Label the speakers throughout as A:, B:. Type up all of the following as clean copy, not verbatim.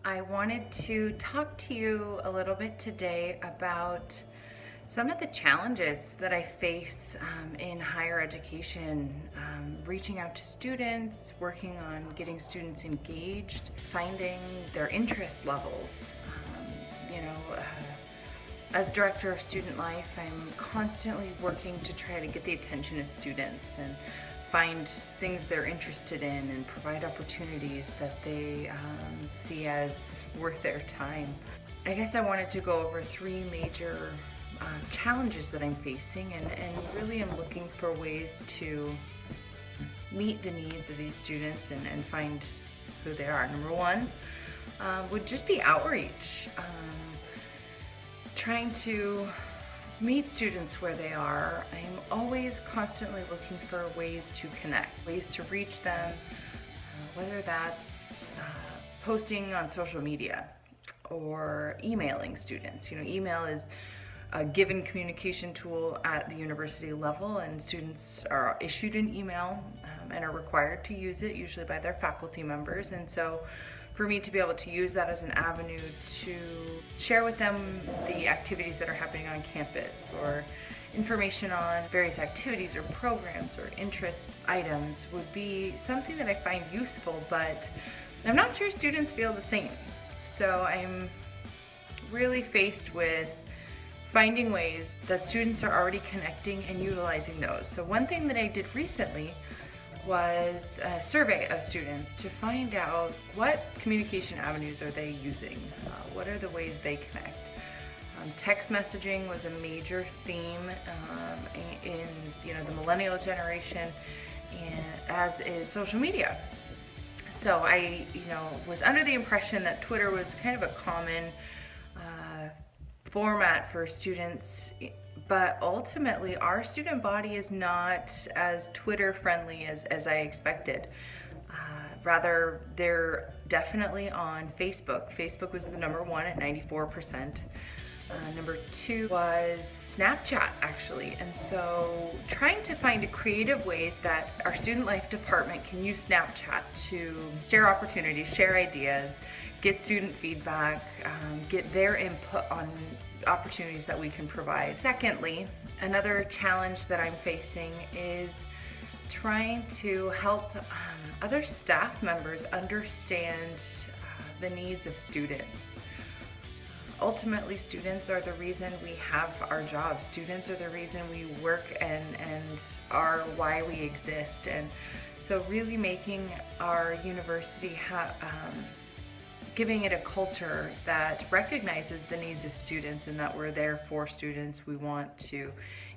A: I wanted to talk to you a little bit today about some of the challenges that I face in higher education, reaching out to students, working on getting students engaged, finding their interest levels. As director of student life, I'm constantly working to try to get the attention of students and find things they're interested in and provide opportunities that they see as worth their time. I guess I wanted to go over three major challenges that I'm facing, and really am looking for ways to meet the needs of these students and find who they are. Number one would just be outreach. Trying to meet students where they are. I'm always constantly looking for ways to connect, ways to reach them, whether that's posting on social media or emailing students. Email is a given communication tool at the university level, and students are issued an email and are required to use it, usually by their faculty members. And so for me to be able to use that as an avenue to share with them the activities that are happening on campus, or information on various activities or programs or interest items, would be something that I find useful, but I'm not sure students feel the same. So I'm really faced with finding ways that students are already connecting and utilizing those. So one thing that I did recently was a survey of students to find out what communication avenues are they using, what are the ways they connect. Text messaging was a major theme in the millennial generation, and as is social media. So I was under the impression that Twitter was kind of a common format for students, but ultimately our student body is not as Twitter friendly as I expected. Rather, they're definitely on Facebook. Facebook was the number one at 94%. Number two was Snapchat, actually. And so trying to find creative ways that our student life department can use Snapchat to share opportunities, share ideas, get student feedback, get their input on opportunities that we can provide. Secondly, another challenge that I'm facing is trying to help other staff members understand the needs of students. Ultimately, students are the reason we have our jobs. Students are the reason we work and are why we exist. And so really making our university giving it a culture that recognizes the needs of students and that we're there for students. We want to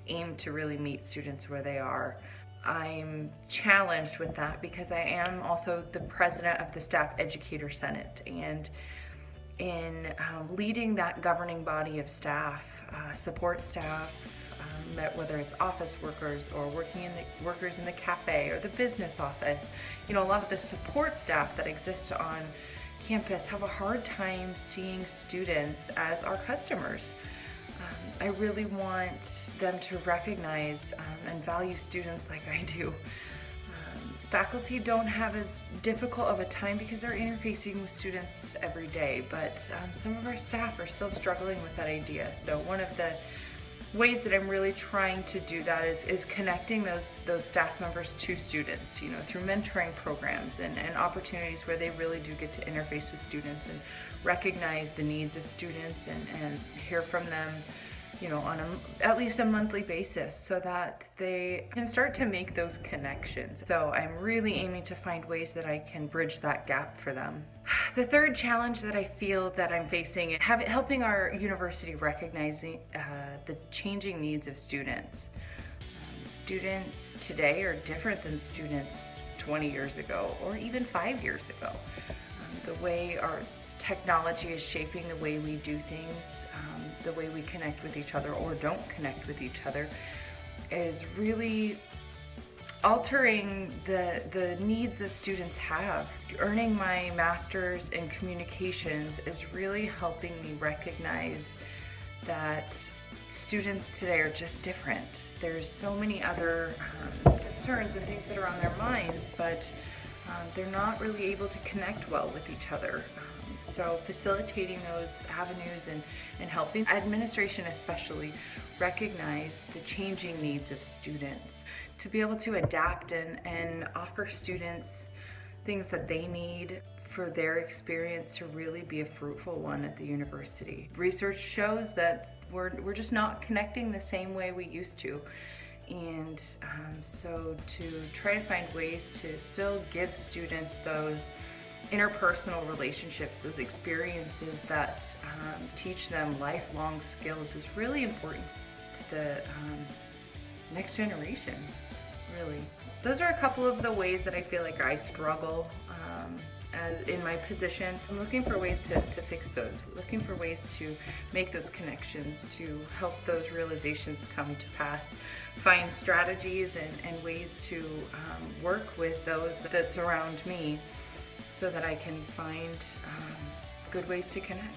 A: aim to really meet students where they are. I'm challenged with that because I am also the president of the Staff Educator Senate, and in leading that governing body of staff, support staff, whether it's office workers or workers in the cafe or the business office, a lot of the support staff that exist on campus have a hard time seeing students as our customers. I really want them to recognize and value students like I do. Faculty don't have as difficult of a time because they're interfacing with students every day, but some of our staff are still struggling with that idea. So one of the ways that I'm really trying to do that is connecting those staff members to students, through mentoring programs and opportunities where they really do get to interface with students and recognize the needs of students and hear from them, on at least a monthly basis, so that they can start to make those connections. So I'm really aiming to find ways that I can bridge that gap for them. The third challenge that I feel that I'm facing is helping our university recognizing the changing needs of students. Students today are different than students 20 years ago or even 5 years ago. The way our technology is shaping the way we do things, the way we connect with each other or don't connect with each other, is really altering the needs that students have. Earning my master's in communications is really helping me recognize that students today are just different. There's so many other concerns and things that are on their minds, but they're not really able to connect well with each other. So facilitating those avenues and helping administration especially recognize the changing needs of students to be able to adapt and offer students things that they need for their experience to really be a fruitful one at the university. Research shows that we're just not connecting the same way we used to. And so to try to find ways to still give students those interpersonal relationships, those experiences that teach them lifelong skills is really important to the next generation, really. Those are a couple of the ways that I feel like I struggle in my position. I'm looking for ways to fix those, looking for ways to make those connections, to help those realizations come to pass, find strategies and ways to work with those that surround me so that I can find good ways to connect.